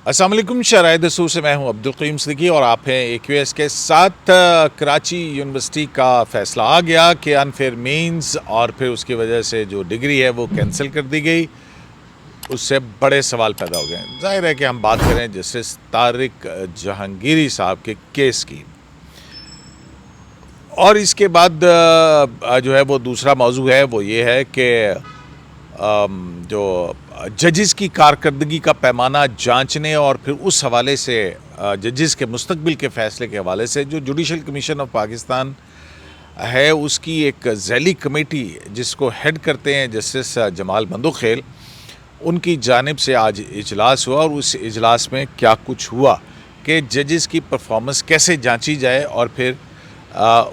अस्सलाम वालेकुम, शराय दसूर से मैं हूं अब्दुल क़य्यूम सिद्दीकी और आप हैं AQS के साथ। कराची यूनिवर्सिटी का फ़ैसला आ गया कि अनफेयर मीन्स और फिर उसकी वजह से जो डिग्री है वो कैंसिल कर दी गई। उससे बड़े सवाल पैदा हो गए। ज़ाहिर है कि हम बात करें जस्टिस तारिक जहांगीरी साहब के केस की, और इसके बाद जो है वो दूसरा मौजू है वो ये है कि जो जजेस की कारकर्दगी का पैमाना जांचने और फिर उस हवाले से जजेस के मुस्तकबिल के फ़ैसले के हवाले से जो जुडिशल कमीशन ऑफ पाकिस्तान है उसकी एक ज़ैली कमेटी जिसको हेड करते हैं जस्टिस जमाल बंदोखेल, उनकी जानिब से आज इजलास हुआ और उस इजलास में क्या कुछ हुआ कि जजेस की परफॉर्मेंस कैसे जांची जाए और फिर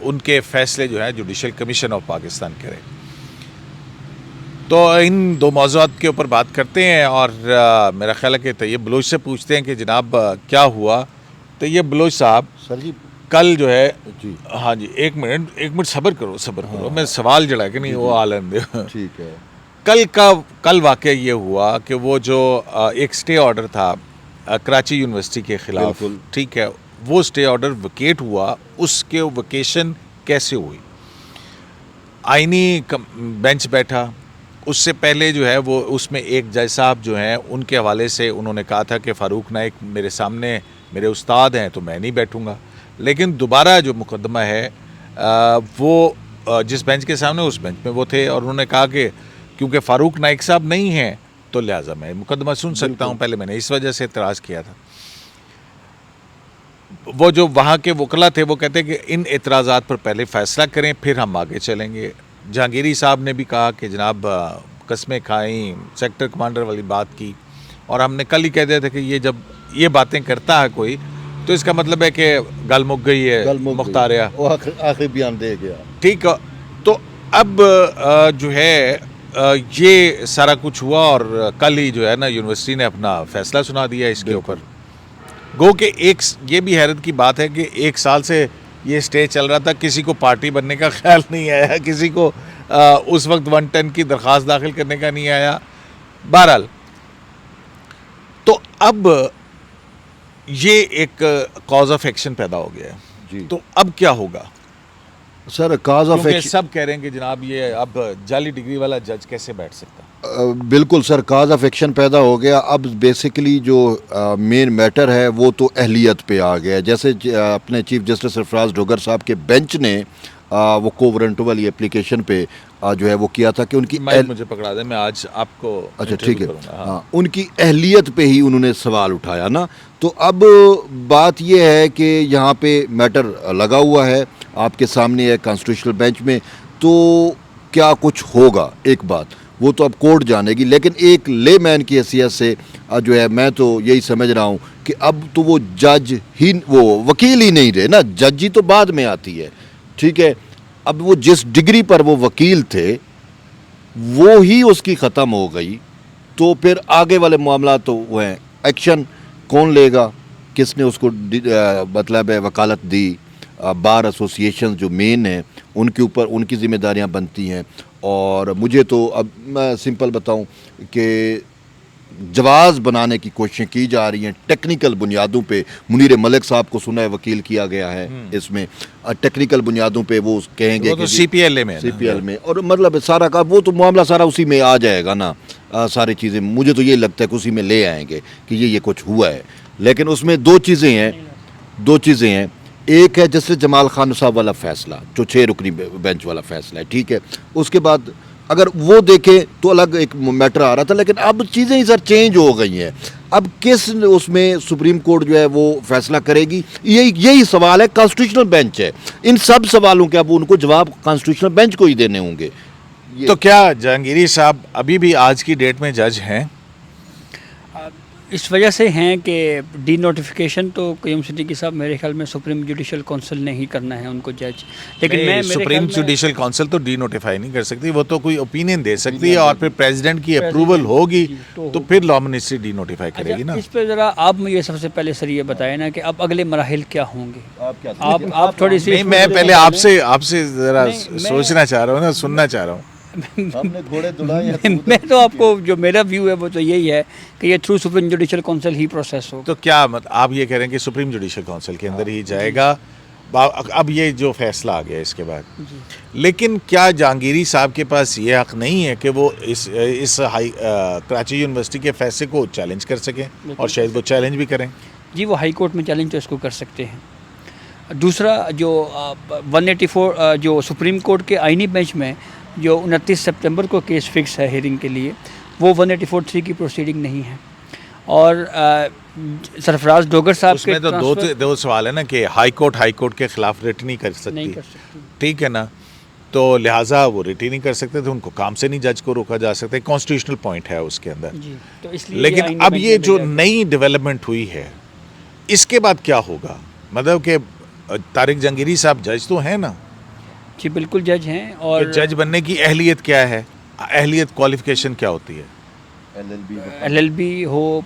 उनके फ़ैसले जो हैं जुडिशल कमीशन ऑफ पाकिस्तान करे। तो इन दो मौज़ूआत के ऊपर बात करते हैं और मेरा ख्याल है कि तैयब बलोच से पूछते हैं कि जनाब क्या हुआ। तैयब बलोच साहब, सर जी कल जो है जी, हाँ जी, एक मिनट सब्र करो, मैं सवाल जड़ा कि नहीं वो आलन दे। ठीक है। कल वाक़या ये हुआ कि वो जो एक स्टे ऑर्डर था कराची यूनिवर्सिटी के ख़िलाफ़, बिल्कुल। ठीक है, वो स्टे ऑर्डर वकेट हुआ। उसके वकेशन कैसे हुई? आइनी बेंच बैठा, उससे पहले जो है वो उसमें एक जज साहब जो हैं उनके हवाले से उन्होंने कहा था कि फ़ारूक नाइक मेरे सामने मेरे उस्ताद हैं तो मैं नहीं बैठूंगा। लेकिन दोबारा जो मुकदमा है वो जिस बेंच के सामने उस बेंच में वो थे और उन्होंने कहा कि क्योंकि फ़ारूक नाइक साहब नहीं हैं तो लिहाजा मैं मुकदमा सुन सकता हूँ। पहले मैंने इस वजह से एतराज़ किया था। वो जो वहाँ के वकला थे वो कहते कि इन एतराज़ात पर पहले फ़ैसला करें फिर हम आगे चलेंगे। जहांगीरी साहब ने भी कहा कि जनाब कस्में खाई, सेक्टर कमांडर वाली बात की, और हमने कल ही कह दिया था कि ये जब ये बातें करता है कोई तो इसका मतलब है कि गल मुक गई है, मुख्तारिया वो आखिरी बयान दे गया। ठीक है। तो अब जो है ये सारा कुछ हुआ और कल ही जो है ना यूनिवर्सिटी ने अपना फ़ैसला सुना दिया इसके ऊपर। गो कि ये भी हैरत की बात है कि 1 साल से ये स्टे चल रहा था, किसी को पार्टी बनने का ख्याल नहीं आया, किसी को उस वक्त 110 की दरख्वास्त दाखिल करने का नहीं आया। बहरहाल तो अब ये एक कॉज ऑफ एक्शन पैदा हो गया है जी। तो अब क्या होगा सर काज ऑफ क्योंकि एक्शन, सब कह रहे हैं कि जनाब ये अब जाली डिग्री वाला जज कैसे बैठ सकता। बिल्कुल सर, काज ऑफ एक्शन पैदा हो गया। अब बेसिकली जो मेन मैटर है वो तो अहलियत पे आ गया। जैसे अपने चीफ जस्टिस सरफराज डोगर साहब के बेंच ने वो कोवरेंट वाली एप्लीकेशन पे जो है वो किया था कि उनकी मुझे पकड़ा दे, मैं आज आपको अच्छा ठीक है, हाँ। हाँ, उनकी अहलियत पे ही उन्होंने सवाल उठाया ना। तो अब बात यह है कि यहाँ पे मैटर लगा हुआ है आपके सामने है कॉन्स्टिट्यूशनल बेंच में, तो क्या कुछ होगा एक बात वो तो अब कोर्ट जानेगी। लेकिन एक लेमैन की हैसियत से जो है मैं तो यही समझ रहा हूँ कि अब तो वो जज ही, वो वकील ही नहीं रहे ना, जज ही तो बाद में आती है, ठीक है। अब वो जिस डिग्री पर वो वकील थे वो ही उसकी ख़त्म हो गई, तो फिर आगे वाले मामला तो वो हैं। एक्शन कौन लेगा, किसने उसको मतलब है वकालत दी, बार एसोसिएशन जो मेन है उनके ऊपर उनकी ज़िम्मेदारियां बनती हैं। और मुझे तो अब मैं सिंपल बताऊं कि जवाज़ बनाने की कोशिशें की जा रही हैं टेक्निकल बुनियादों पे। मुनीर मलिक साहब को सुना है वकील किया गया है इसमें, टेक्निकल बुनियादों पे वो कहेंगे वो तो CPLA में, CPL में, और मतलब सारा का वो तो मामला सारा उसी में आ जाएगा ना। सारी चीज़ें मुझे तो ये लगता है कि उसी में ले आएंगे कि ये कुछ हुआ है। लेकिन उसमें दो चीज़ें हैं। एक है जैसे जमाल खान साहब वाला फ़ैसला जो 6 रुकनी बेंच वाला फ़ैसला है, ठीक है। उसके बाद अगर वो देखें तो अलग एक मैटर आ रहा था, लेकिन अब चीज़ें ही सर चेंज हो गई हैं। अब किस उसमें सुप्रीम कोर्ट जो है वो फैसला करेगी, यही सवाल है। कॉन्स्टिट्यूशनल बेंच है, इन सब सवालों के अब उनको जवाब कॉन्स्टिट्यूशनल बेंच को ही देने होंगे। तो क्या जहांगीरी साहब अभी भी आज की डेट में जज हैं? इस वजह से हैं कि डी नोटिफिकेशन तो क़य्यूम सिद्दीकी साहब मेरे ख्याल में सुप्रीम जुडिशल काउंसिल ने ही करना है उनको जज। लेकिन मैं सुप्रीम जुडिशल काउंसिल तो डी नोटिफाई नहीं कर सकती, वो तो कोई ओपिनियन दे सकती है और फिर प्रेसिडेंट की अप्रूवल होगी तो फिर लॉ मिनिस्ट्री डी नोटिफाई करेगी ना। इस पर ज़रा आप मुझे सबसे पहले सर ये बताएं ना कि अब अगले मराहिल क्या होंगे। आप थोड़ी सी, मैं पहले आपसे ज़रा सोचना चाह रहा हूँ ना, सुनना चाह रहा हूँ। हमने घोड़े दौड़ाए हैं, मैं तो आपको जो मेरा व्यू है वो तो यही है कि ये थ्रू सुप्रीम जुडिशल काउंसिल ही प्रोसेस हो। तो क्या आप ये कह रहे हैं कि सुप्रीम जुडिशल काउंसिल के अंदर ही जाएगा अब ये जो फैसला आ गया इसके बाद? लेकिन क्या जहांगीरी साहब के पास ये हक नहीं है कि वो इस कराची यूनिवर्सिटी के फैसले को चैलेंज कर सकें और शायद वो चैलेंज भी करें? जी, वो हाई कोर्ट में चैलेंज तो इसको कर सकते हैं। दूसरा जो 184 जो सुप्रीम कोर्ट के आईनी बेंच में जो 29 सितंबर को केस फिक्स है हियरिंग के लिए, वो 184(3) की प्रोसीडिंग नहीं है। और सरफराज डोगर साहब उसमें के तो दो सवाल है ना कि हाई कोर्ट के खिलाफ रिट नहीं कर सकती, नहीं कर सकती। ठीक है ना, तो लिहाजा वो रिट ही नहीं कर सकते, तो उनको काम से नहीं जज को रोका जा सकता। कॉन्स्टिट्यूशनल पॉइंट है उसके अंदर। जी, तो इसलिए लेकिन आईनी अब बेंच ये में जो भेजा गया। नई डेवलपमेंट हुई है इसके बाद क्या होगा? मतलब कि तारिक जहांगीरी साहब जज तो हैं ना, जी बिल्कुल जज हैं। और जज बनने की अहलियत क्या है, अहलियत क्वालिफिकेशन क्या होती है? LLB हो,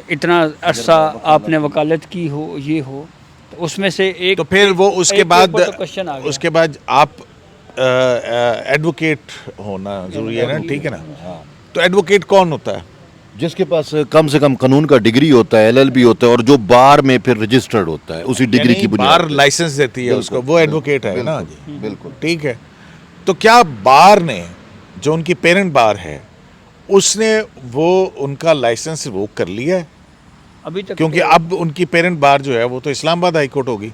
इतना अरसा आपने वकालत की हो, ये हो, तो उसमें से एक तो फिर वो उसके एक बाद ऊपर तो क्वेश्चन आ गया। उसके बाद आप एडवोकेट होना जरूरी है ना, ठीक है ना? तो एडवोकेट कौन होता है? जिसके पास कम से कम कानून का डिग्री होता है, LLB होता है, और जो बार में फिर रजिस्टर्ड होता है उसी डिग्री की बुनियाद बार पे। लाइसेंस देती है उसको, वो एडवोकेट है ना जी, बिल्कुल। ठीक है। तो क्या बार ने, जो उनकी पेरेंट बार है, उसने वो उनका लाइसेंस रिवोक कर लिया है? अभी तक क्योंकि तो अब उनकी पेरेंट बार जो है वो तो इस्लामाबाद हाई कोर्ट होगी,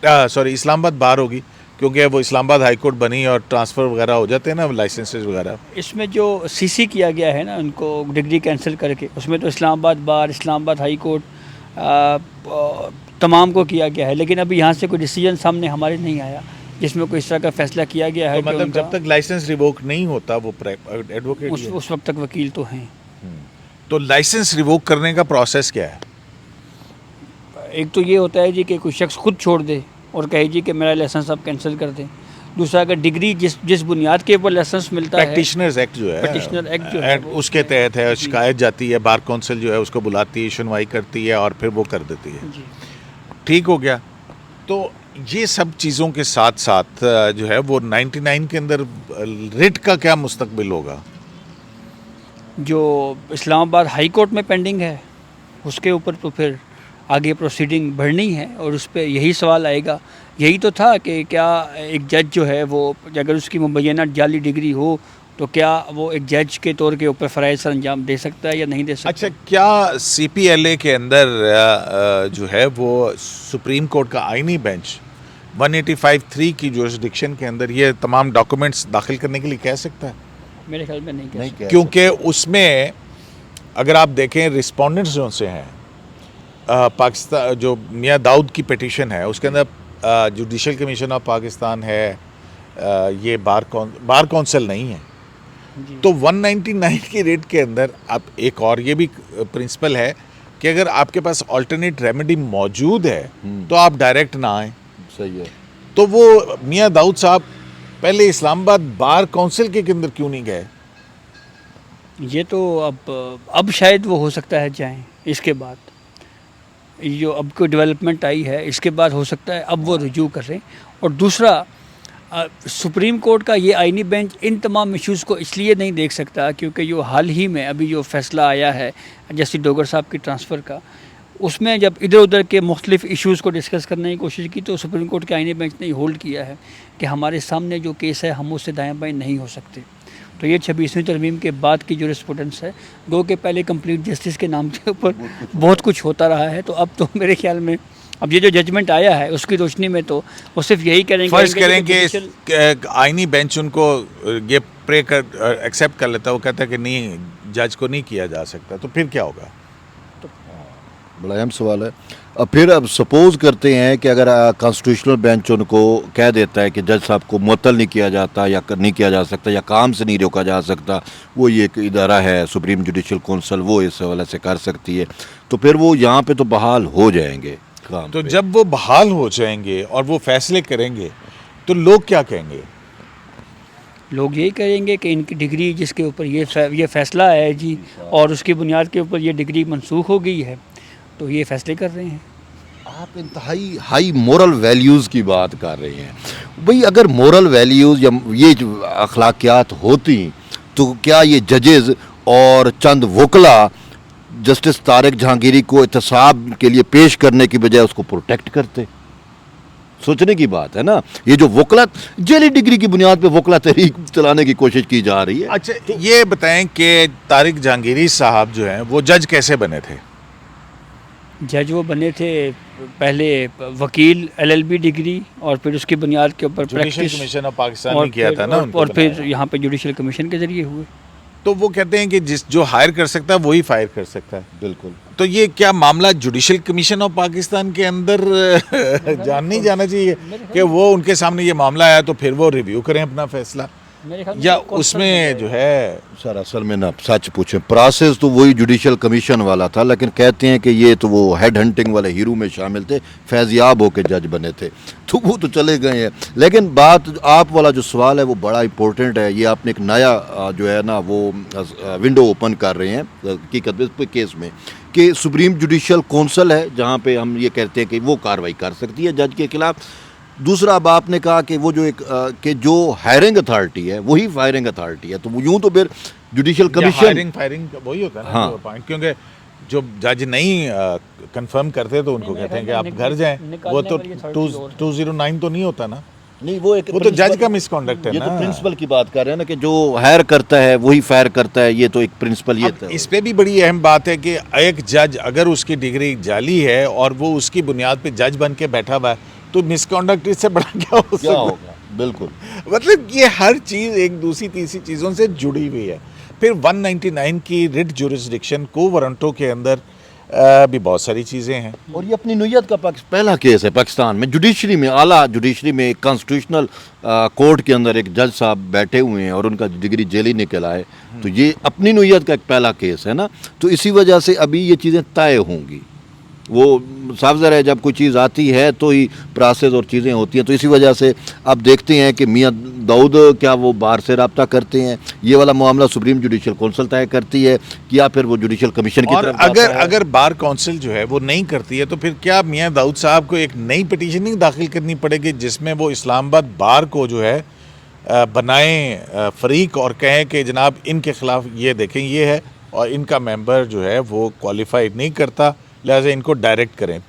सॉरी इस्लामाबाद बार होगी, क्योंकि वो इस्लामाबाद हाई कोर्ट बनी और ट्रांसफ़र वगैरह हो जाते हैं ना लाइसेंसेस वगैरह। इसमें जो CC किया गया है ना उनको डिग्री कैंसिल करके, उसमें तो इस्लामाबाद बार, इस्लामाबाद हाई कोर्ट तमाम को किया गया है। लेकिन अभी यहाँ से कोई डिसीजन सामने हमारे नहीं आया जिसमें कोई इस तरह का फैसला किया गया है तो कि मतलब उनका जब तक लाइसेंस रिवोक नहीं होता वो एडवोकेट ही है। उस वक्त तक वकील तो हैं। तो लाइसेंस रिवोक करने का प्रोसेस क्या है? एक तो ये होता है जी कि कोई शख्स खुद छोड़ दे और कहे जी कि मेरा लाइसेंस आप कैंसिल कर दें। दूसरा, अगर डिग्री जिस बुनियाद के ऊपर लाइसेंस मिलता है, प्रैक्टिशनर्स एक्ट जो है, प्रैक्टिशनर एक्ट जो है, उसके तहत है, शिकायत जाती है, बार काउंसिल जो है उसको बुलाती है, सुनवाई करती है और फिर वो कर देती है। जी ठीक हो गया। तो ये सब चीज़ों के साथ साथ जो है वो 99 के अंदर रिट का क्या मुस्तकबिल होगा? जो इस्लामाबाद हाई कोर्ट में पेंडिंग है उसके ऊपर तो फिर आगे प्रोसीडिंग बढ़नी है और उस पर यही सवाल आएगा। यही तो था कि क्या एक जज जो है वो अगर उसकी मुबैना जाली डिग्री हो तो क्या वो एक जज के तौर के ऊपर फ़राइज़ सर अंजाम दे सकता है या नहीं दे सकता? अच्छा, क्या CPLA के अंदर जो है वो सुप्रीम कोर्ट का आईनी बेंच 185(3) की जुरिसडिक्शन के अंदर ये तमाम डॉक्यूमेंट्स दाखिल करने के लिए कह सकता है? मेरे ख्याल में नहीं कह सकता। क्योंकि उसमें अगर आप देखें रिस्पोंडेंट्स जो से हैं, पाकिस्तान जो मियाँ दाऊद की पिटीशन है उसके अंदर जुडिशल कमीशन ऑफ पाकिस्तान है, ये बार काउंसिल नहीं है। तो 199 की रेट के अंदर आप एक और ये भी प्रिंसिपल है कि अगर आपके पास अल्टरनेट रेमेडी मौजूद है तो आप डायरेक्ट ना आए। सही है। तो वो मियाँ दाऊद साहब पहले इस्लामाबाद बार काउंसिल के अंदर क्यों नहीं गए? ये तो अब शायद वो हो सकता है जाएं। इसके बाद जो अब कोई डेवलपमेंट आई है इसके बाद हो सकता है अब वो रुजू करें। और दूसरा, सुप्रीम कोर्ट का ये आईनी बेंच इन तमाम इश्यूज़ को इसलिए नहीं देख सकता क्योंकि जो हाल ही में अभी जो फैसला आया है जस्टिस डोगर साहब की ट्रांसफ़र का, उसमें जब इधर उधर के मुख्तलिफ इश्यूज़ को डिस्कस करने की कोशिश की तो सुप्रीम कोर्ट के आईनी बेंच ने होल्ड किया है कि हमारे सामने जो केस है हम उससे दाएँ बाएँ नहीं हो सकते। तो ये 26वीं तरमीम के बाद की जो रिस्पोर्टेंस है, गो के पहले कंप्लीट जस्टिस के नाम के ऊपर बहुत कुछ होता रहा है। तो अब तो मेरे ख्याल में अब ये जो जजमेंट आया है उसकी रोशनी में तो वो सिर्फ यही करेंगे, फर्ज करें कि आईनी बेंच उनको ये एक्सेप्ट कर लेता है, वो कहता है कि नहीं जज को नहीं किया जा सकता, तो फिर क्या होगा? बड़ा अहम सवाल है। अब फिर अब सपोज करते हैं कि अगर कॉन्स्टिट्यूशनल बेंच उनको कह देता है कि जज साहब को मुअत्तल नहीं किया जाता या नहीं किया जा सकता या काम से नहीं रोका जा सकता, वो ये एक इदारा है सुप्रीम जुडिशल काउंसिल, वो इस हवाले से कर सकती है, तो फिर वो यहाँ पे तो बहाल हो जाएंगे काम तो पे। जब वो बहाल हो जाएंगे और वो फैसले करेंगे तो लोग क्या कहेंगे? लोग यही कहेंगे कि इनकी डिग्री जिसके ऊपर ये फैसला है जी और उसकी बुनियाद के ऊपर ये डिग्री मनसूख हो गई है, तो ये फैसले कर रहे हैं। आप इंतहाई हाई मोरल वैल्यूज़ की बात कर रहे हैं भाई। अगर मोरल वैल्यूज़ या ये जो अखलाकियात होती तो क्या ये जजेस और चंद वकला जस्टिस तारिक जहांगीरी को एहतसाब के लिए पेश करने की बजाय उसको प्रोटेक्ट करते? सोचने की बात है ना। ये जो वकला जेली डिग्री की बुनियाद पे वकला तहरीक चलाने की कोशिश की जा रही है। अच्छा, ये बताएं कि तारिक जहांगीरी साहब जो हैं वो जज कैसे बने थे? जज वो बने थे पहले वकील LLB डिग्री और फिर उसकी बुनियाद के ऊपर judicial practice commission of Pakistan और ने किया फिर- था ना और- उनको और फिर बनाया। यहाँ पे जुडिशल कमीशन के जरिए हुए। तो वो कहते हैं कि जिस जो हायर कर सकता है वही फायर कर सकता है। बिल्कुल। तो ये क्या मामला जुडिशल कमीशन ऑफ पाकिस्तान के अंदर जान नहीं जाना चाहिए कि वो उनके सामने ये मामला आया तो फिर वो रिव्यू करें अपना फैसला, मेरे ख्याल में या तो कौंसल उसमें जो है सर असल में ना सच पूछें प्रोसेस तो वही जुडिशल कमीशन वाला था, लेकिन कहते हैं कि ये तो वो हेड हंटिंग वाले हीरो में शामिल थे, फैज़याब होकर जज बने थे, तो वो तो चले गए हैं। लेकिन बात आप वाला जो सवाल है वो बड़ा इंपॉर्टेंट है। ये आपने एक नया जो है ना वो विंडो ओपन कर रहे हैं हकीकत में इस केस में कि सुप्रीम जुडिशल कौंसिल है जहाँ पे हम ये कहते हैं कि वो कार्रवाई कर सकती है जज के खिलाफ। दूसरा अब आपने कहा कि वो जो एक कि जो हायरिंग अथॉरिटी है वही फायरिंग अथॉरिटी है, तो वो यूं तो फिर जुडिशल कमीशन हायरिंग फायरिंग वही होता है ना, हाँ। जो पॉइंट, क्योंकि जो जज नहीं कंफर्म करते तो उनको कहते हैं कि आप घर जाएं। वो तो 209 तो नहीं होता ना, नहीं वो एक वो तो जज का मिसकॉन्डक्ट है ये ना। तो प्रिंसिपल की बात कर रहे हैं ना कि जो हायर करता है वही फायर करता है, ये तो एक प्रिंसिपल ये अब इस पे भी बड़ी अहम बात है कि एक जज अगर उसकी डिग्री जाली है और वो उसकी बुनियाद पे जज बन के बैठा हुआ है तो मिसकॉन्डक्ट इससे बड़ा क्या हो क्या सकता होगा। बिल्कुल है? मतलब ये हर चीज़ एक दूसरी तीसरी चीज़ों से जुड़ी हुई है। फिर 199 की रिट जुरिस्डिक्शन को वारंटों के अंदर भी बहुत सारी चीज़ें हैं। और ये अपनी नोयत का पहला केस है पाकिस्तान में जुडिशरी में, आला जुडिशरी में एक कॉन्स्टिट्यूशनल कोर्ट के अंदर एक जज साहब बैठे हुए हैं और उनका डिग्री जेली निकल आए, तो ये अपनी नोयत का एक पहला केस है ना। तो इसी वजह से अभी ये चीज़ें तय होंगी। वो साफ ज़रा है जब कोई चीज़ आती है तो ही प्रोसेस और चीज़ें होती हैं, तो इसी वजह से अब देखते हैं कि मियाँ दाऊद क्या वो बार से रब्ता करते हैं, ये वाला मामला सुप्रीम जुडिशल कौंसिल तय करती है कि या फिर वो जुडिशल कमीशन की और तरफ जाता है। अगर बार काउंसिल जो है वो नहीं करती है तो फिर क्या मियाँ दाऊद साहब को एक नई पिटीशनिंग दाखिल करनी पड़ेगी जिसमें वो इस्लामाबाद बार को जो है बनाएं फरीक और कहें कि जनाब इनके खिलाफ ये देखें ये है और इनका मेंबर जो है वो क्वालिफाइड नहीं करता, लिहाजा इनको डायरेक्ट करें,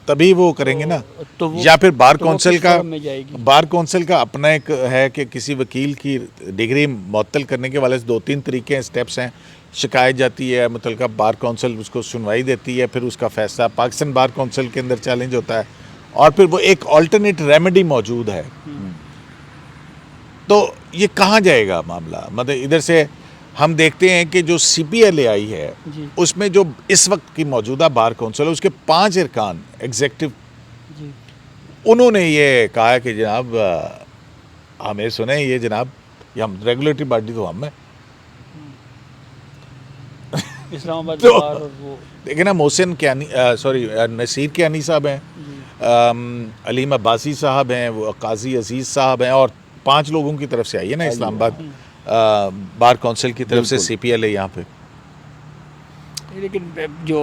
तभी वो करेंगे ना। तो वो- या फिर बार तो वो काउंसिल किस का फॉर्म में जाएगी? बार काउंसिल का अपना एक है कि किसी वकील की डिग्री मुअत्तल करने के वाले से 2-3 तरीके हैं, स्टेप्स हैं। शिकायत जाती है, मुतलका बार काउंसिल उसको सुनवाई देती है, फिर उसका फैसला पाकिस्तान बार काउंसिल के अंदर चैलेंज होता है और फिर वो एक ऑल्टरनेट रेमेडी मौजूद है। तो ये कहाँ जाएगा मामला? मतलब इधर से हम देखते हैं कि जो CPLAI है जी। उसमें जो इस वक्त की मौजूदा बार काउंसिल है उसके 5 अरकान एग्जेक्टिव, जी। उन्होंने ये कहा है कि जनाब हमें सुने ये जनाब, ये हम रेगुलेटरी बॉडी तो हम है। इस्लामाबाद तो- बार और वो देखिए ना, मोहसिन कियानी नसीर कियानी साहब हैं, अलीम अब्बासी साहब हैं, वो काजी अजीज़ साहब हैं और 5 लोगों की तरफ से आई है ना इस्लामाबाद बार काउंसिल की तरफ से बिल्कुल। CPLA यहाँ पे। लेकिन जो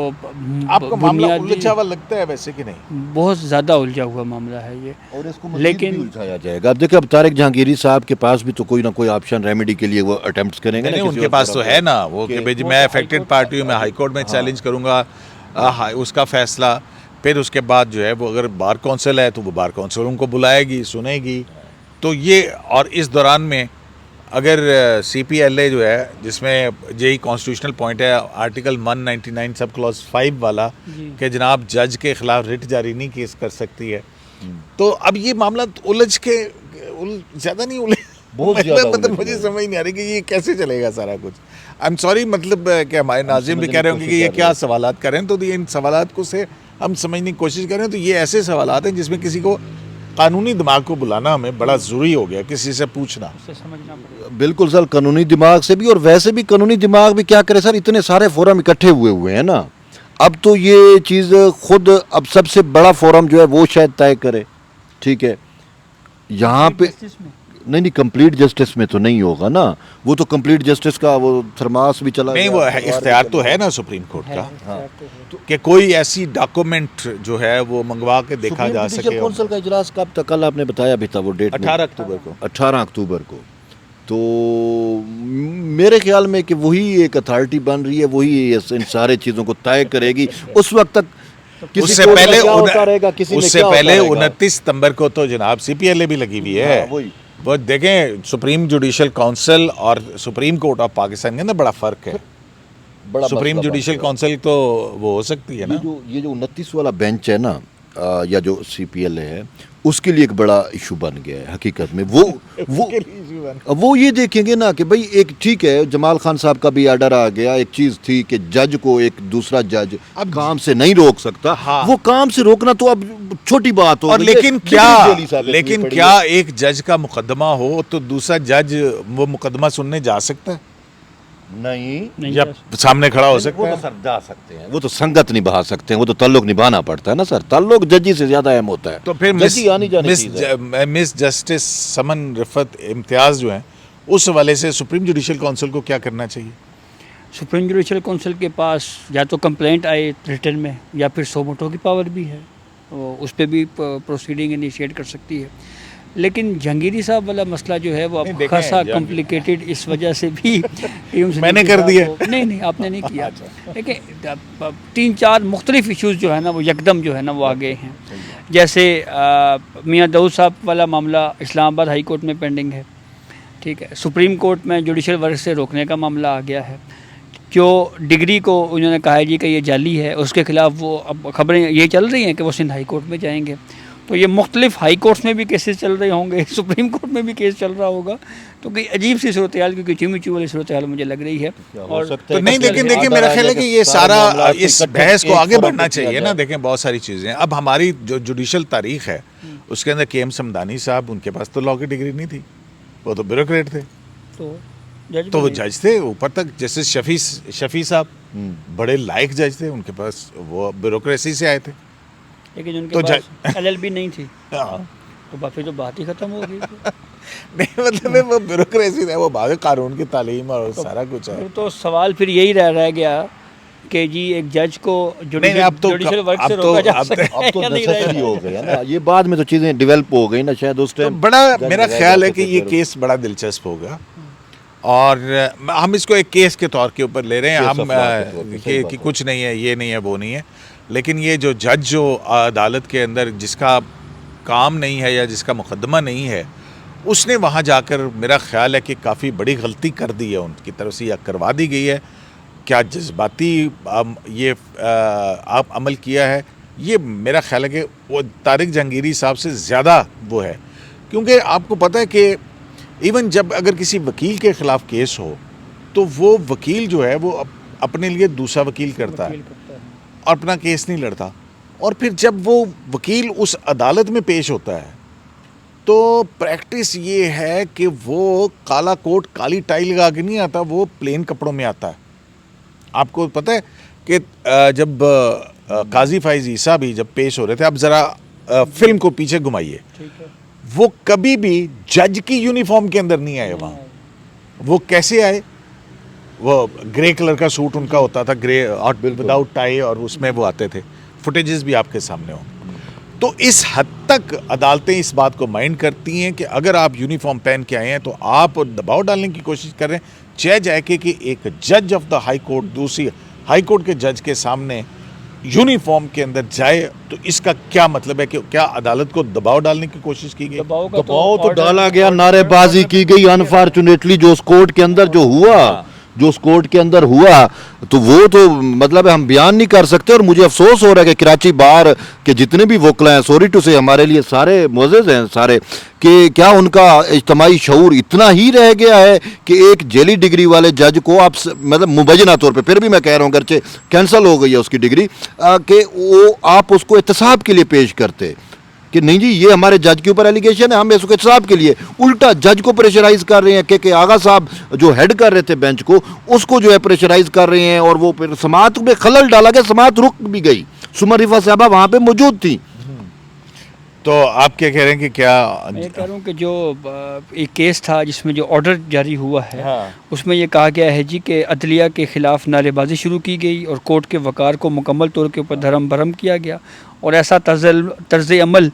आपको मामला बुनियादी- उलझा हुआ लगता है वैसे कि नहीं? बहुत ज़्यादा उलझा हुआ मामला है ये। और इसको लेकिन- भी उलझाया जाएगा। अब देखिए अब तारिक जहांगीरी साहब के पास भी तो कोई ना कोई ऑप्शन रेमेडी के लिए वो अटेम्प्ट करेंगे नहीं, ना किसी उनके और पास तरह तो से। है ना वो कि कि- भाई जी वो मैं तो अफेक्टेड हाईकोर्ट पार्टी हूँ, मैं हाई कोर्ट में चैलेंज करूँगा उसका फैसला। फिर उसके बाद जो है वो अगर बार काउंसिल है तो वो बार काउंसिल उनको बुलाएगी, सुनेगी। तो ये और इस दौरान में अगर CPLA जो है जिसमें यही कॉन्स्टिट्यूशनल पॉइंट है आर्टिकल 199 सब क्लॉज 5 वाला जी। कि जनाब जज के खिलाफ रिट जारी नहीं केस कर सकती है, तो अब ये मामला उलझ के ज़्यादा नहीं उलझ बहुत ज़्यादा मतलब उलझ मुझे गया। समझ नहीं आ रही कि ये कैसे चलेगा सारा कुछ। आई एम सॉरी, मतलब कि हमारे नाज़रीन भी समझने कह रहे की होंगे कि कोशिश ये कर क्या रहे हैं। सवालात कर रहे हैं, तो ये इन सवालात को से हम समझने की कोशिश कर रहे हैं। तो ये ऐसे सवालात हैं जिसमें किसी को कानूनी दिमाग को बुलाना हमें बड़ा ज़रूरी हो गया, किसी से पूछना। उससे समझना पड़ेगा। बिल्कुल सर, कानूनी दिमाग से भी, और वैसे भी कानूनी दिमाग भी क्या करे सर, इतने सारे फोरम इकट्ठे हुए हैं ना। अब तो ये चीज़ खुद अब सबसे बड़ा फोरम जो है वो शायद तय करे, ठीक है। यहाँ पे Justice में नहीं कंप्लीट जस्टिस में तो नहीं होगा ना, वो तो कंप्लीट जस्टिस का वो थर्मास भी चला नहीं, गया, वो अखबार इख्तियार भी तो चला है गया। ना सुप्रीम कोर्ट का हाँ। कि कोई ऐसी डॉक्यूमेंट जो है वो मंगवा के देखा सुप्रीम जा जुडिशियल सके। काउंसिल का इजलास कब तक, कल आपने बताया भी था वो डेट 18 अक्टूबर को। 18 अक्टूबर को। तो मेरे ख्याल में कि वही एक अथॉरिटी बन रही है, वही इन सारे चीज़ों को तय करेगी। उस वक्त तक किसी उससे कोर्ट में पहले क्या होता रहेगा, किसी में उससे क्या होता पहले रहेगा। 29 सितंबर को तो जनाब CPLA भी लगी हुई है। हाँ, वही। वो देखें, सुप्रीम जुडिशियल काउंसिल और सुप्रीम कोर्ट ऑफ पाकिस्तान के अंदर बड़ा फर्क है। बड़ा सुप्रीम मसला बन जुडिशियल गया। काउंसिल तो वो हो सकती है ना। ये जो 29 वाला बेंच है ना, या जो CPLA है, उसके लिए एक बड़ा इशू बन गया है हकीकत में। वो ये देखेंगे ना कि भाई एक ठीक है, जमाल खान साहब का भी आर्डर आ गया, एक चीज़ थी कि जज को एक दूसरा जज अब काम से नहीं रोक सकता। हाँ। वो काम से रोकना तो अब छोटी बात हो और गई है। लेकिन जेली साहब लेकिन इतनी पड़ी क्या है। एक जज का मुकदमा हो तो दूसरा जज वो मुकदमा सुनने जा सकता है नहीं, या सामने खड़ा हो सकता वो तो है? सर जा सकते हैं, वो तो संगत निभा सकते हैं, वो तो ताल्लुक निभाना पड़ता है ना सर। ताल्लुक जजी से ज्यादा अहम होता है। तो फिर जजी आनी जानी चीज़ है। मिस जस्टिस समन रिफत इम्तियाज जो हैं, उस हवाले से सुप्रीम जुडिशियल काउंसिल को क्या करना चाहिए? सुप्रीम जुडिशियल काउंसिल के पास या तो कंप्लेंट आए रिटर्न में, या फिर सो मोटो की पावर भी है, वो उस पर भी प्रोसीडिंग इनिशिएट कर सकती है। लेकिन जहांगीरी साहब वाला मसला जो है वो नहीं, अब देखें, खासा जहांगीर- कॉम्प्लिकेटेड इस वजह से भी मैंने कर दिया। नहीं आपने नहीं किया। देखिए 3-4 मुख्तलिफ इश्यूज़ जो है ना वो यकदम जो है ना वो आ गए हैं। जैसे मियाँ दाऊद साहब वाला मामला इस्लामाबाद हाई कोर्ट में पेंडिंग है, ठीक है। सुप्रीम कोर्ट में जुडिशल वर्क से रोकने का मामला आ गया है। जो डिग्री को उन्होंने कहा है जी कि ये जाली है, उसके खिलाफ वो अब खबरें ये चल रही हैं कि वो सिंध हाई कोर्ट में जाएंगे। तो ये मुख्तलिफ हाई कोर्ट्स में भी केसेस चल रहे होंगे, सुप्रीम कोर्ट में भी केस चल रहा होगा। तो कोई अजीब सी सूरत हाल, क्योंकि चीमी वाली सूरत हाल मुझे लग रही है। और तो नहीं, लेकिन देखिए मेरा ख्याल है कि ये सारा इस बहस को आगे बढ़ना चाहिए ना। देखें बहुत सारी चीज़ें, अब हमारी जो जुडिशल तारीख है उसके अंदर KM समदानी साहब, उनके पास तो लॉ की डिग्री नहीं थी, वो तो ब्यूरोक्रेट थे। तो वो जज थे ऊपर तक। जैसे शफी साहब बड़े लायक जज थे, उनके पास वो ब्यूरोक्रेसी से आए थे। लेकिन उनके तो पास LLB नहीं थी, हाँ। तो फिर तो बात ही खत्म हो गई। नहीं मतलब वो ब्यूरोक्रेसी है, वो बाग कानून की तालीम और सारा कुछ है। फिर तो सवाल फिर यही रह गया कि जी एक जज को नहीं, अब तो- जुडिशल वर्क अब से तो- रोका जा अब तो- सकता है अब तो या नहीं नेसेसरी रहेगा? हो गया ना, ये बाद में तो चीज़ें डेवलप हो गई ना शायद उस तो टाइम। बड़ा मेरा ख्याल है कि ये केस बड़ा दिलचस्प होगा और हम इसको एक केस के तौर के ऊपर ले रहे हैं केस हम of law के तौर पे, सही बात कि है। कुछ नहीं है, ये नहीं है, वो नहीं है। लेकिन ये जो जज जो अदालत के अंदर जिसका काम नहीं है या जिसका मुकदमा नहीं है, उसने वहाँ जाकर मेरा ख्याल है कि काफ़ी बड़ी गलती कर दी है उनकी तरफ से या करवा दी गई है। क्या जज्बाती ये आप अमल किया है, ये मेरा ख्याल है कि वो तारिक जहांगीरी साहब से ज़्यादा वो है। क्योंकि आपको पता है कि इवन जब अगर किसी वकील के ख़िलाफ़ केस हो तो वो वकील जो है वो अपने लिए दूसरा वकील करता है और अपना केस नहीं लड़ता। और फिर जब वो वकील उस अदालत में पेश होता है तो प्रैक्टिस ये है कि वो काला कोट काली टाई लगा के नहीं आता, वो प्लेन कपड़ों में आता है। आपको पता है कि जब काजी फाइज ईसा भी जब पेश हो रहे थे, अब ज़रा फिल्म को पीछे घुमाइए, वो कभी भी जज की यूनिफॉर्म के अंदर नहीं आए वहाँ। वो कैसे आए? वो ग्रे कलर का सूट उनका होता था, ग्रे और विदाउट टाई, और उसमें वो आते थे। फुटेजेस भी आपके सामने हों। तो इस हद तक अदालतें इस बात को माइंड करती हैं कि अगर आप यूनिफॉर्म पहन के आए हैं तो आप दबाव डालने की कोशिश कर रहे हैं। चाहे जाए कि एक जज ऑफ द हाई कोर्ट दूसरी हाई कोर्ट के जज के सामने यूनिफॉर्म के अंदर जाए, तो इसका क्या मतलब है कि क्या अदालत को दबाव डालने की कोशिश की गई? दबाव तो डाला गया, नारेबाजी की गई। अनफॉर्चुनेटली जो उस कोर्ट के अंदर जो हुआ तो वो तो मतलब हम बयान नहीं कर सकते। और मुझे अफसोस हो रहा है कि कराची बार के जितने भी वकला हैं, सॉरी टू से, हमारे लिए सारे मुअज़्ज़िज़ हैं सारे, कि क्या उनका इज्तिमाई शऊर इतना ही रह गया है कि एक जेली डिग्री वाले जज को आप मतलब मुबैना तौर पे, फिर भी मैं कह रहा हूँ अगरचे कैंसिल हो गई है उसकी डिग्री, कि वो आप उसको एहतसाब के लिए पेश करते कि नहीं जी ये हमारे जज के ऊपर एलिगेशन है, हम इसको एहतसाब के लिए उल्टा जज को प्रेशराइज कर रहे हैं कि आगा साहब जो हेड कर रहे थे बेंच को, उसको जो है प्रेशराइज कर रहे हैं। और वो फिर समात में खलल डाला गया, समात रुक भी गई। सुमर रिफा साहबा वहाँ पे मौजूद थी। तो आप क्या कह रहे हैं कि क्या मैं ये कह रहा हूँ कि जो एक केस था जिसमें जो ऑर्डर जारी हुआ है, हाँ। उसमें ये कहा गया है जी कि अदलिया के ख़िलाफ़ नारेबाजी शुरू की गई और कोर्ट के वक़ार को मुकम्मल तौर के ऊपर धर्म भरम किया गया और ऐसा तर्ज़ अमल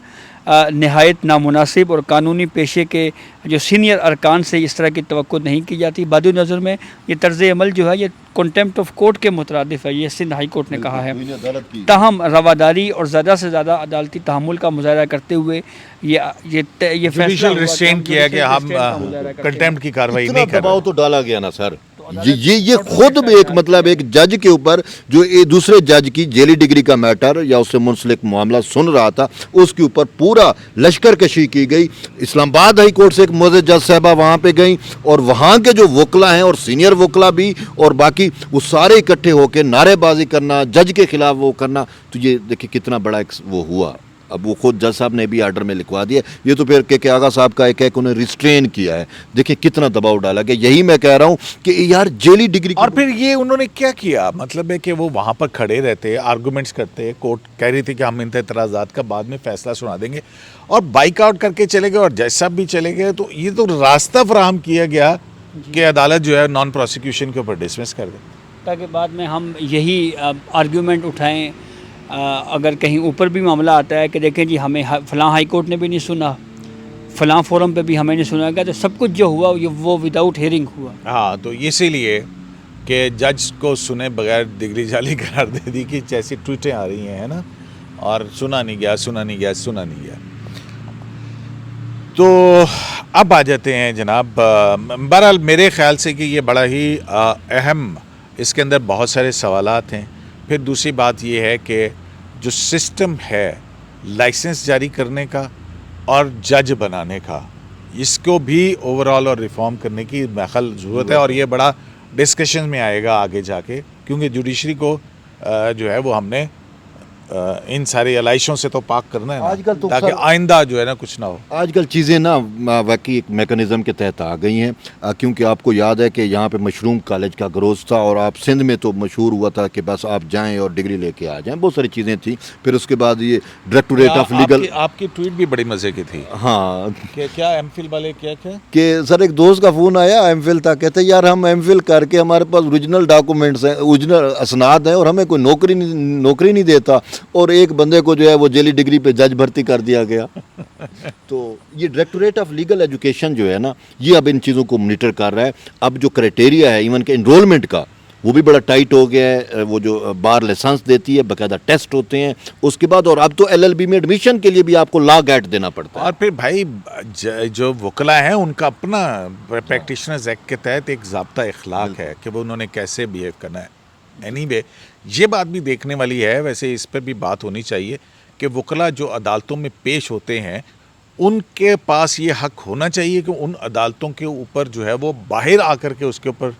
नहायत नामुनासिब और कानूनी पेशे के जो सीनियर अरकान से इस तरह की तवक्को नहीं की जाती। बादी नज़र में ये तर्ज़ अमल जो है ये कंटेम्प्ट ऑफ कोर्ट के मुतरादिफ है, ये सिंध हाई कोर्ट ने कहा है। ताहम रवादारी और ज़्यादा से ज़्यादा अदालती तहम्मुल का मुजाहरा करते हुए ये जुडिशल रिस्ट्रेन किया कि हम कंटेम्प्ट की कार्रवाई इतना नहीं कर दबाव रहे। तो डाला गया ना सर, ये खुद भी एक मतलब एक जज के ऊपर जो एक दूसरे जज की जेली डिग्री का मैटर या उससे मुंसलिक मामला सुन रहा था, उसके ऊपर पूरा लश्कर कशी की गई। इस्लामाबाद हाई कोर्ट से एक मोअज़्ज़ज़ जज साहबा वहाँ पे गई और वहाँ के जो वकला हैं और सीनियर वकला भी और बाकी वो सारे इकट्ठे होकर नारेबाजी करना, जज के खिलाफ वो करना, तो ये देखिए कितना बड़ा एक वो हुआ। अब वो खुद जज साहब ने भी आर्डर में लिखवा दिया। ये तो फिर के आगा साहब का एक उन्हें रिस्ट्रेन किया है। देखिए कितना दबाव डाला गया। यही मैं कह रहा हूँ कि यार जेली डिग्री और फिर ये उन्होंने क्या किया, मतलब है कि वो वहाँ पर खड़े रहते, आर्गूमेंट्स करते, कोर्ट कह रही थी कि हम इन एतराज़ात का बाद में फैसला सुना देंगे और बाइक आउट करके चले गए और जज साहब भी चले गए। तो ये तो रास्ता फराहम किया गया कि अदालत जो है नॉन प्रोसिक्यूशन के ऊपर डिसमिस कर दे, ताकि बाद में हम यही आर्ग्यूमेंट उठाएं अगर कहीं ऊपर भी मामला आता है कि देखें जी हमें फ़लाँ हाई कोर्ट ने भी नहीं सुना, फ़लाँ फोरम पे भी हमें नहीं सुना गया, तो सब कुछ जो हुआ वो विदाउट हियरिंग हुआ। हाँ, तो इसीलिए कि जज को सुने बगैर डिग्री जाली करार दे दी कि जैसी ट्वीटें आ रही हैं, है ना, और सुना नहीं गया, सुना नहीं गया, सुना नहीं गया। तो अब आ जाते हैं जनाब, बहरहाल मेरे ख़्याल से कि ये बड़ा ही अहम, इसके अंदर बहुत सारे सवालात हैं। फिर दूसरी बात ये है कि जो सिस्टम है लाइसेंस जारी करने का और जज बनाने का, इसको भी ओवरऑल और रिफॉर्म करने की महल ज़रूरत है और ये बड़ा डिस्कशन में आएगा आगे जाके, क्योंकि जुडिशरी को जो है वो हमने इन सारी एलाइशों से तो पाक करना है ना, आजकल तो ताकि आइंदा जो है ना कुछ ना हो। आजकल चीज़ें ना वाकई एक मेकनिज़म के तहत आ गई हैं, क्योंकि आपको याद है कि यहाँ पे मशरूम कॉलेज का ग्रोथ था और आप सिंध में तो मशहूर हुआ था कि बस आप जाएं और डिग्री लेके आ जाएं, बहुत सारी चीज़ें थी। फिर उसके बाद ये डायरेक्टोरेट ऑफ लीगल, आपकी ट्वीट भी बड़ी मज़े की थी। हाँ, क्या एमफिल वाले क्या कि सर एक दोस्त का फ़ोन आया एमफिल था, कहते यार हम एमफिल करके हमारे पास ओरिजिनल डॉक्यूमेंट्स हैं, ओरिजिनल असनाद हैं और हमें कोई नौकरी नहीं देता और एक बंदे को जो है वो जेली डिग्री पे जज भर्ती कर दिया गया। तो ये डायरेक्टोरेट ऑफ लीगल एजुकेशन जो है ना, ये अब इन चीज़ों को मॉनिटर कर रहा है। अब जो क्राइटेरिया है इवन के इनरोलमेंट का, वो भी बड़ा टाइट हो गया है। वो जो बार लाइसेंस देती है, बाकायदा टेस्ट होते हैं उसके बाद, और अब तो LLB में एडमिशन के लिए भी आपको लॉ गेट देना पड़ता है। और फिर भाई जो वकला हैं उनका अपना प्रैक्टिशनर्स एक्ट के तहत एक ज़ाब्ता इखलाक है कि वो उन्होंने कैसे बिहेव करना है। एनीवे, ये बात भी देखने वाली है, वैसे इस पर भी बात होनी चाहिए कि वकला जो अदालतों में पेश होते हैं उनके पास ये हक होना चाहिए कि उन अदालतों के ऊपर जो है वो बाहर आकर के उसके ऊपर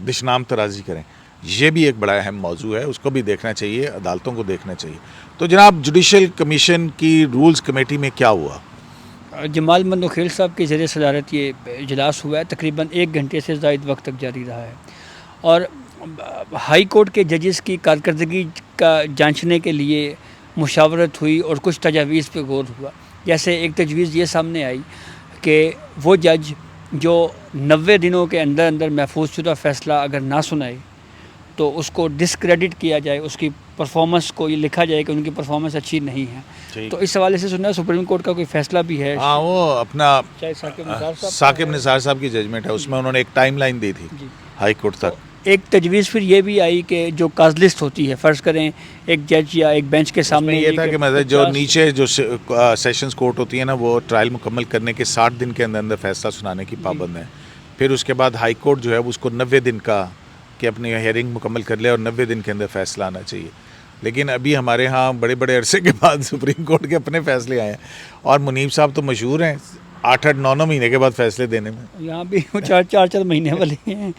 दिशनाम तराजी करें। ये भी एक बड़ा अहम मौजू है, उसको भी देखना चाहिए, अदालतों को देखना चाहिए। तो जनाब, जुडिशल कमीशन की रूल्स कमेटी में क्या हुआ? जमाल मंदोखेल साहब की ज़रिए सदारत ये इजलास हुआ है, तकरीबन 1 घंटे से ज़ायद वक्त तक जारी रहा है और हाई कोर्ट के जजेस की कारकर्दगी का जांचने के लिए मुशावरत हुई और कुछ तजावीज़ पे गौर हुआ। जैसे एक तजवीज़ ये सामने आई कि वो जज जो 90 दिनों के अंदर अंदर महफूज शुदा फ़ैसला अगर ना सुनाए तो उसको डिस्क्रेडिट किया जाए, उसकी परफॉर्मेंस को ये लिखा जाए कि उनकी परफॉर्मेंस अच्छी नहीं है। तो इस हवाले से सुना सुप्रीम कोर्ट का कोई फ़ैसला भी है। हाँ, वो अपना चाहे साकिब निसार साहब की जजमेंट है, उसमें उन्होंने एक टाइमलाइन दी थी हाई कोर्ट तक। एक तजवीज़ फिर ये भी आई कि जो काज लिस्ट होती है, फ़र्ज़ करें एक जज या एक बेंच के सामने ये था कि मतलब जो नीचे जो सेशंस कोर्ट होती है ना, वो ट्रायल मुकम्मल करने के 60 दिन के अंदर अंदर फैसला सुनाने की पाबंद है। फिर उसके बाद हाई कोर्ट जो है उसको 90 दिन का कि अपनी हियरिंग मुकम्मल कर ले और 90 दिन के अंदर फैसला आना चाहिए। लेकिन अभी हमारे यहाँ बड़े बड़े अरसे के बाद सुप्रीम कोर्ट के अपने फैसले आए हैं और मुनीब साहब तो मशहूर हैं 8-8, 9-9 महीने के बाद फैसले देने में। यहाँ भी 4-4 महीने वाले हैं।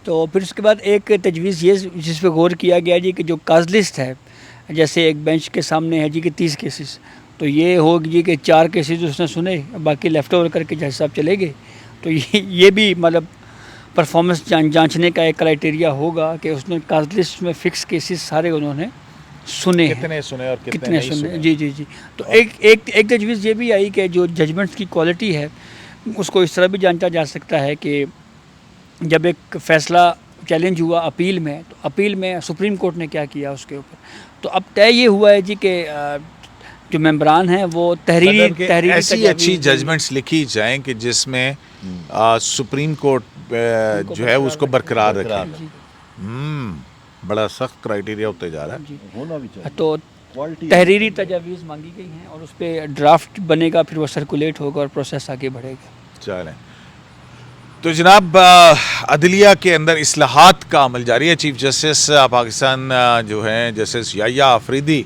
तो फिर उसके बाद एक तजवीज़ ये जिस पे गौर किया गया जी कि जो काज लिस्ट है, जैसे एक बेंच के सामने है जी कि 30 केसेस, तो ये हो जी कि 4 केसेस उसने सुने, बाकी लेफ़्ट ओवर करके जज साहब चले गए। तो ये भी मतलब परफॉर्मेंस जांचने का एक क्राइटेरिया होगा कि उसने काज लिस्ट में फ़िक्स केसेस सारे उन्होंने सुने हैं, कितने सुने और कितने कितने नहीं सुने। सुने। जी जी जी। तो एक तजवीज़ ये भी आई कि जो जजमेंट्स की क्वालिटी है उसको इस तरह भी जांचा जा सकता है कि जब एक फ़ैसला चैलेंज हुआ अपील में, तो अपील में सुप्रीम कोर्ट ने क्या किया उसके ऊपर, तो अब तय ये हुआ है जी कि जो मेंबरान हैं वो तहरीरी मतलब कि तहरीरी ऐसी तजावीज़ अच्छी देंगे। जजमेंट्स लिखी जाएं कि जिसमें सुप्रीम कोर्ट उनको जो है बरकरार उसको बरकरार बरकरार रखे। जी बड़ा सख्त क्राइटेरिया होते जा रहा है। जी। होना भी चाहिए। तो क्वालिटी तहरीरी तजावीज़ मांगी गई हैं और उस पर ड्राफ्ट बनेगा, फिर वो सर्कुलेट होगा और प्रोसेस आगे बढ़ेगा। चलें, तो जनाब अदलिया के अंदर इस्लाहात का अमल जारी है। चीफ जस्टिस पाकिस्तान जो हैं जस्टिस याह्या आफरीदी,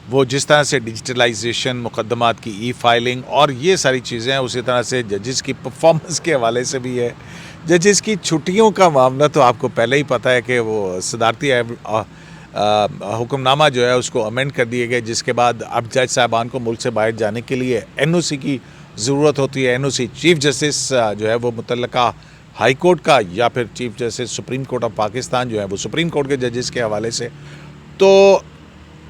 वो जिस तरह से डिजिटलाइजेशन, मुकदमात की ई फाइलिंग और ये सारी चीज़ें हैं, उसी तरह से जजेस की परफॉर्मेंस के हवाले से भी है। जजेस की छुट्टियों का मामला तो आपको पहले ही पता है कि वो सदारती हुक्मनामा जो है उसको अमेंड कर दिए गए, जिसके बाद अब जज साहबान को मुल्क से बाहर जाने के लिए NOC की ज़रूरत होती है। NOC चीफ जस्टिस जो है वो मुतल्लका हाई कोर्ट का या फिर chief justice supreme court of Pakistan जो है वो सुप्रीम कोर्ट के जजेस के हवाले से। तो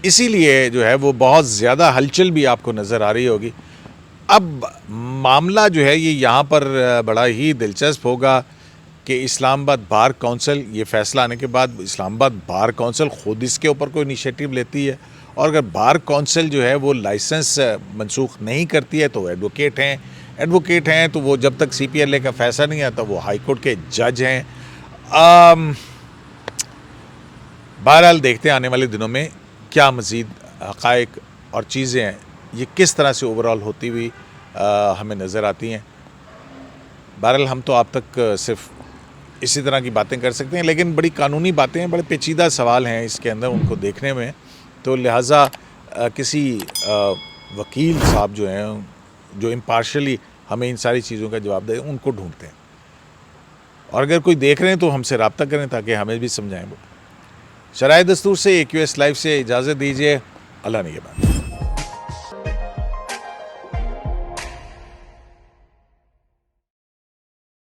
इसीलिए जो है वो बहुत ज़्यादा हलचल भी आपको नज़र आ रही होगी। अब मामला जो है ये यहाँ पर बड़ा ही दिलचस्प होगा कि इस्लामाबाद बार काउंसिल, ये फ़ैसला आने के बाद इस्लामाबाद बार काउंसिल ख़ुद इसके ऊपर कोई इनिशिएटिव लेती है, और अगर बार काउंसिल जो है वो लाइसेंस मनसूख नहीं करती है तो एडवोकेट हैं तो वो जब तक CPLA का फ़ैसला नहीं आता वो हाई कोर्ट के जज हैं। बहरहाल देखते हैं आने वाले दिनों में क्या मज़ीद हक़ाइक़ और चीज़ें हैं ये किस तरह से ओवरऑल होती हुई हमें नज़र आती हैं। बहरहाल हम तो आप तक सिर्फ इसी तरह की बातें कर सकते हैं, लेकिन बड़ी कानूनी बातें हैं, बड़े पेचीदा सवाल हैं इसके अंदर उनको देखने में, तो लिहाजा किसी वकील साहब जो हैं जो इम्पार्शली हमें इन सारी चीज़ों का जवाब दें, उनको ढूंढते हैं। और अगर कोई देख रहे हैं तो हमसे रब्ता करें ताकि हमें भी समझाएं। वो शराय दस्तूर से AQS लाइव से इजाज़त दीजिए। अल्लाह निगहबान।